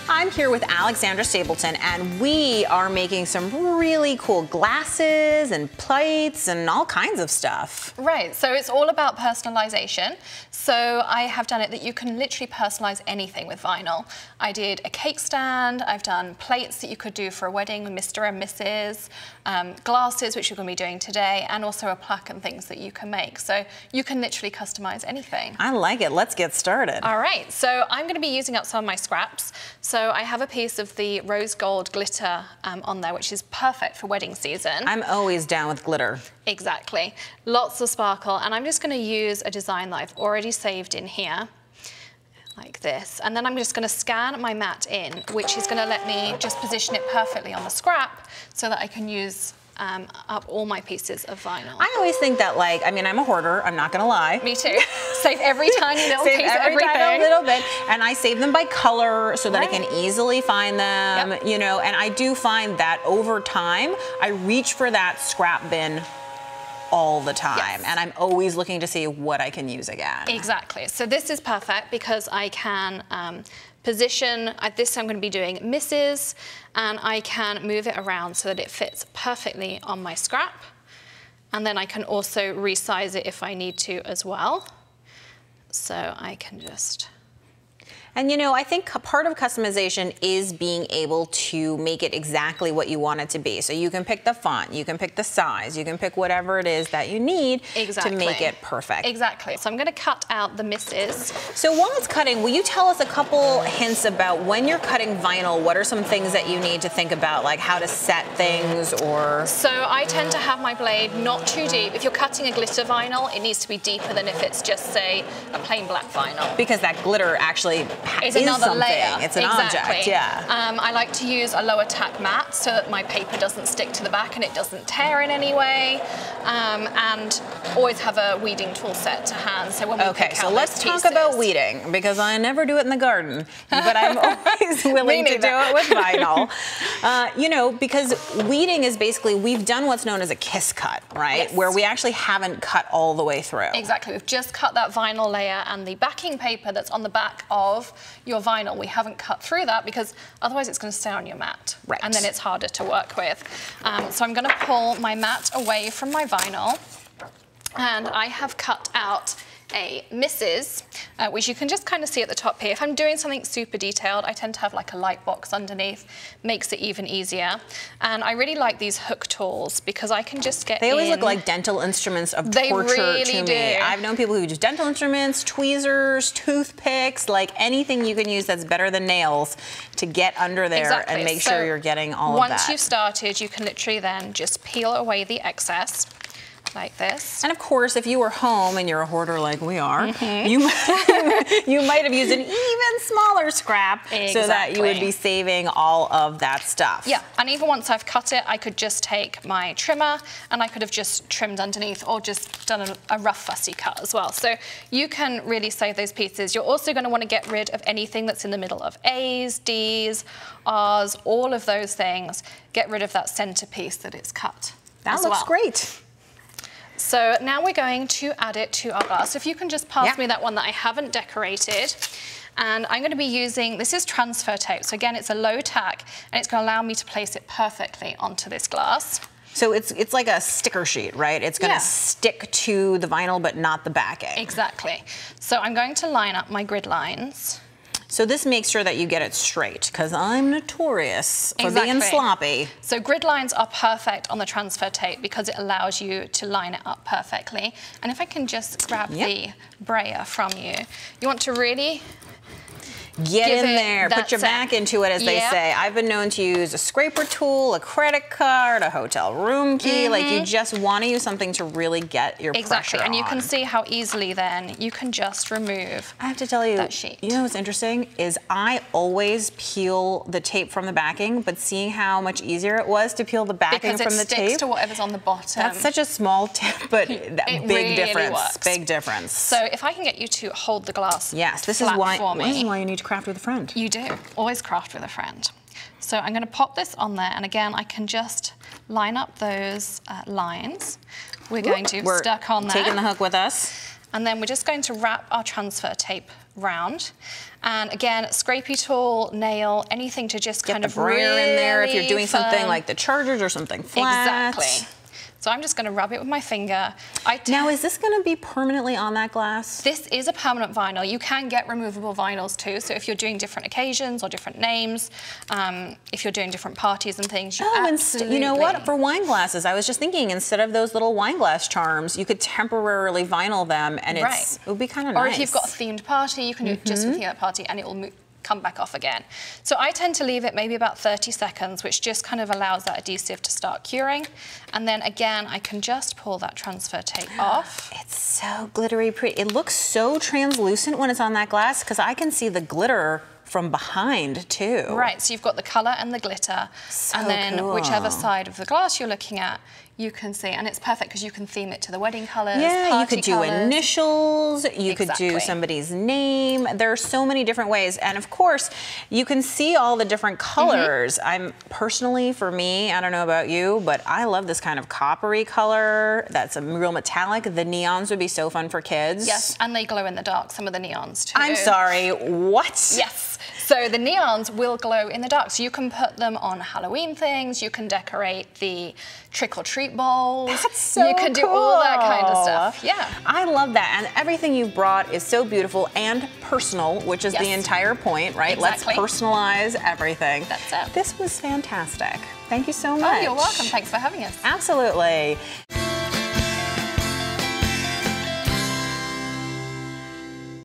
I'm here with Alexandra Stapleton, and we are making some really cool glasses and plates and all kinds of stuff. Right, so it's all about personalization. So I have done it that you can literally personalize anything with vinyl. I did a cake stand, I've done plates that you could do for a wedding with Mr. and Mrs., glasses, which you're going to be doing today, and also a plaque and things that you can make. So you can literally customize anything. I like it. Let's get started. All right, so I'm going to be using up some of my scraps. So I have a piece of the rose gold glitter on there, which is perfect for wedding season. I'm always down with glitter. Exactly. Lots of sparkle, and I'm just going to use a design that I've already saved in here, like this. And then I'm just going to scan my mat in, which is going to let me just position it perfectly on the scrap so that I can use up all my pieces of vinyl. I always think that, like, I mean, I'm a hoarder, I'm not gonna lie. Me too. Save every tiny little piece of everything. Tiny little bit, and I save them by color so that I can easily find them, you know, and I do find that over time, I reach for that scrap bin all the time, and I'm always looking to see what I can use again. Exactly. So this is perfect because I can position, at this I'm going to be doing misses, and I can move it around so that it fits perfectly on my scrap. And then I can also resize it if I need to as well. So I can just... And you know, I think part of customization is being able to make it exactly what you want it to be. So you can pick the font, you can pick the size, you can pick whatever it is that you need to make it perfect. Exactly. So I'm going to cut out the misses. So while it's cutting, will you tell us a couple hints about when you're cutting vinyl, what are some things that you need to think about, like how to set things or... So I tend to have my blade not too deep. If you're cutting a glitter vinyl, it needs to be deeper than if it's just, say, a plain black vinyl. Because that glitter actually it's another layer. It's an object, yeah. I like to use a lower tack mat so that my paper doesn't stick to the back and it doesn't tear in any way. And always have a weeding tool set to hand. So when we pick out so let's talk about weeding, because I never do it in the garden, but I'm always willing to do it with vinyl. You know, because weeding is basically, we've done what's known as a kiss cut, right? Yes. Where we actually haven't cut all the way through. Exactly. We've just cut that vinyl layer and the backing paper that's on the back of your vinyl. We haven't cut through that because otherwise it's going to stay on your mat. Right. And then it's harder to work with. So I'm going to pull my mat away from my vinyl, and I have cut out a misses, which you can just kind of see at the top here. If I'm doing something super detailed, I tend to have like a light box underneath, makes it even easier. And I really like these hook tools because I can just get They always look like dental instruments of torture to me. I've known people who use dental instruments, tweezers, toothpicks, like anything you can use that's better than nails to get under there and make sure you're getting all of that. Once you've started, you can literally then just peel away the excess. Like this. And of course, if you were home and you're a hoarder like we are, you might have used an even smaller scrap so that you would be saving all of that stuff. Yeah, and even once I've cut it, I could just take my trimmer and I could have just trimmed underneath or just done a rough fussy cut as well. So you can really save those pieces. You're also going to want to get rid of anything that's in the middle of A's, D's, R's, all of those things. Get rid of that centerpiece that it's cut. That looks great. So now we're going to add it to our glass. So if you can just pass me that one that I haven't decorated. And I'm going to be using, this is transfer tape. So again, it's a low tack, and it's going to allow me to place it perfectly onto this glass. So it's like a sticker sheet, right? It's going to stick to the vinyl, but not the backing. Exactly. So I'm going to line up my grid lines. So this makes sure that you get it straight, because I'm notorious for being sloppy. So grid lines are perfect on the transfer tape because it allows you to line it up perfectly. And if I can just grab the brayer from you, you want to really get in there, put your back into it, as they say. I've been known to use a scraper tool, a credit card, a hotel room key. Like, you just want to use something to really get your pressure on. And you can see how easily then you can just remove I have to tell you, that sheet. You know what's interesting is I always peel the tape from the backing, but seeing how much easier it was to peel the backing from the tape. Because it sticks to whatever's on the bottom. That's such a small tip, but big difference. Works. Big difference. So if I can get you to hold the glass this is why you need to craft with a friend. You do. Always craft with a friend. So I'm going to pop this on there, and again, I can just line up those lines. We're going to stuck on there. Taking the hook with us. And then we're just going to wrap our transfer tape round. And again, scrapey tool, nail, anything to just kind of really in there if you're doing firm. something like the chargers or something flat. Exactly. So I'm just going to rub it with my finger. Now, is this going to be permanently on that glass? This is a permanent vinyl. You can get removable vinyls too. So if you're doing different occasions or different names, if you're doing different parties and things, you absolutely. You know what? For wine glasses, I was just thinking, instead of those little wine glass charms, you could temporarily vinyl them, and it would be kind of nice. Or if you've got a themed party, you can do it just with that party, and it will come back off again. So I tend to leave it maybe about 30 seconds, which just kind of allows that adhesive to start curing. And then again, I can just pull that transfer tape off. It's so glittery pretty. It looks so translucent when it's on that glass, because I can see the glitter from behind too. Right, so you've got the color and the glitter, and then whichever side of the glass you're looking at, you can see, and it's perfect because you can theme it to the wedding colors. Yeah, you could do initials, you could do somebody's name. There are so many different ways, and of course, you can see all the different colors. I'm personally, for me, I don't know about you, but I love this kind of coppery color. That's a real metallic. The neons would be so fun for kids. Yes, and they glow in the dark, some of the neons too. I'm sorry, what? Yes. So the neons will glow in the dark. So you can put them on Halloween things. You can decorate the trick-or-treat bowls. That's so You can do all that kind of stuff. Yeah. I love that. And everything you've brought is so beautiful and personal, which is the entire point, right? Exactly. Let's personalize everything. That's it. This was fantastic. Thank you so much. Oh, you're welcome. Thanks for having us. Absolutely.